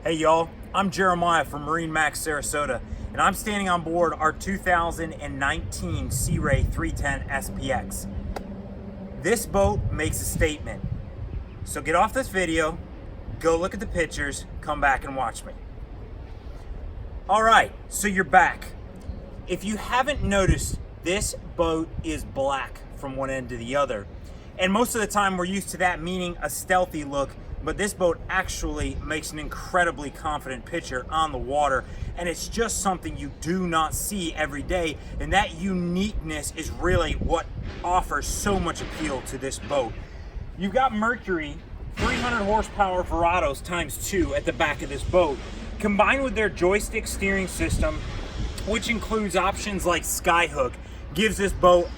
Hey y'all, I'm Jeremiah from MarineMax Sarasota, and I'm standing on board our 2019 Sea Ray 310 SPX. This boat makes a statement. So get off this video, go look at the pictures, come back and watch me. All right, so you're back. If you haven't noticed, this boat is black from one end to the other. And most of the time we're used to that meaning a stealthy look, but this boat actually makes an incredibly confident picture on the water, and it's just something you do not see every day, and that uniqueness is really what offers so much appeal to this boat. You've got Mercury 300 horsepower Verados ×2 at the back of this boat, combined with their joystick steering system, which includes options like Skyhook, gives this boat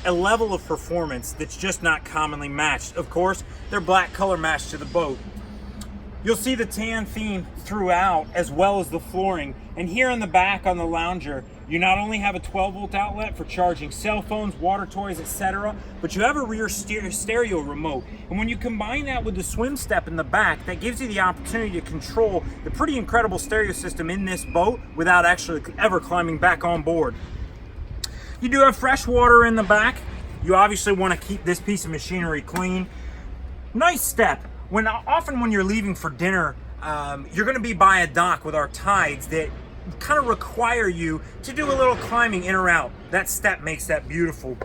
a level of performance that's just not commonly matched. Of course, they're black color matched to the boat. You'll see the tan theme throughout, as well as the flooring. And here in the back on the lounger, you not only have a 12-volt outlet for charging cell phones, water toys, etc., but you have a rear stereo remote. And when you combine that with the swim step in the back, that gives you the opportunity to control the pretty incredible stereo system in this boat without actually ever climbing back on board. You do have fresh water in the back. You obviously want to keep this piece of machinery clean. Nice step. Often when you're leaving for dinner, you're going to be by a dock with our tides that kind of require you to do a little climbing in or out. That step makes that beautiful.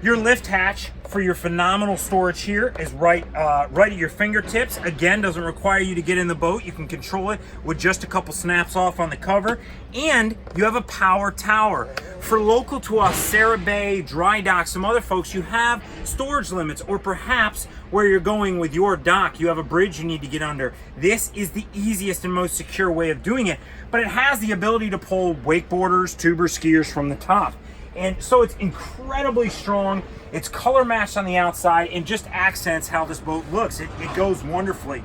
Your lift hatch for your phenomenal storage here is right at your fingertips. Again, doesn't require you to get in the boat. You can control it with just a couple snaps off on the cover. And you have a power tower. For local to us, Sarasota Bay, Dry Dock, some other folks, you have storage limits, or perhaps where you're going with your dock, you have a bridge you need to get under. This is the easiest and most secure way of doing it, but it has the ability to pull wakeboarders, tubers, skiers from the top. And so it's incredibly strong. It's color matched on the outside and just accents how this boat looks. It goes wonderfully.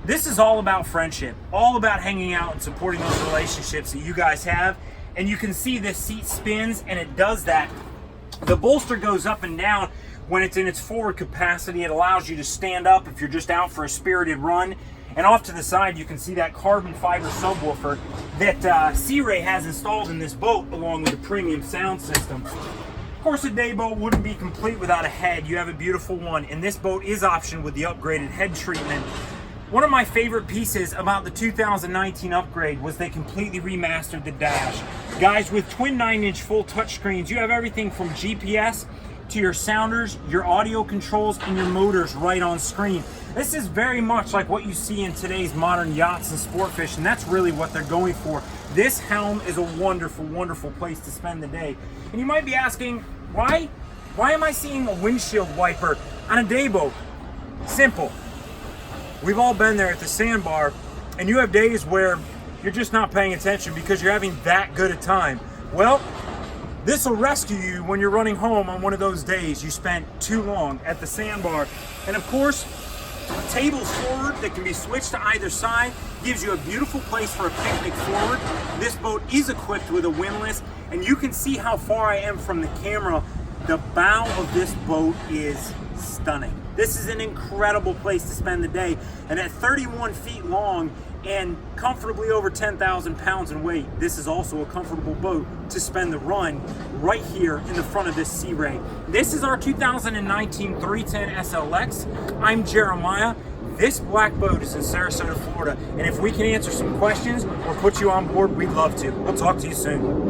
This is all about friendship, all about hanging out and supporting those relationships that you guys have. And you can see this seat spins, and it does that. The bolster goes up and down when it's in its forward capacity. It allows you to stand up if you're just out for a spirited run. And off to the side, you can see that carbon fiber subwoofer that Sea Ray has installed in this boat, along with the premium sound system. Of course, a day boat wouldn't be complete without a head. You have a beautiful one, and this boat is optioned with the upgraded head treatment. One of my favorite pieces about the 2019 upgrade was they completely remastered the dash. Guys, with twin 9-inch full touchscreens, you have everything from GPS to your sounders, your audio controls, and your motors right on screen. This is very much like what you see in today's modern yachts and sport fish, and that's really what they're going for. This helm is a wonderful, wonderful place to spend the day. And you might be asking, why am I seeing a windshield wiper on a day boat? Simple. We've all been there at the sandbar, and you have days where you're just not paying attention because you're having that good a time. Well, this will rescue you when you're running home on one of those days you spent too long at the sandbar. And of course, tables forward that can be switched to either side gives you a beautiful place for a picnic forward. This boat is equipped with a windlass, and you can see how far I am from the camera. The bow of this boat is stunning. This is an incredible place to spend the day, and at 31 feet long and comfortably over 10,000 pounds in weight, this is also a comfortable boat to spend the run right here in the front of this Sea Ray. This is our 2019 310 SLX. I'm Jeremiah. This black boat is in Sarasota, Florida, and if we can answer some questions or put you on board, we'd love to. I'll talk to you soon.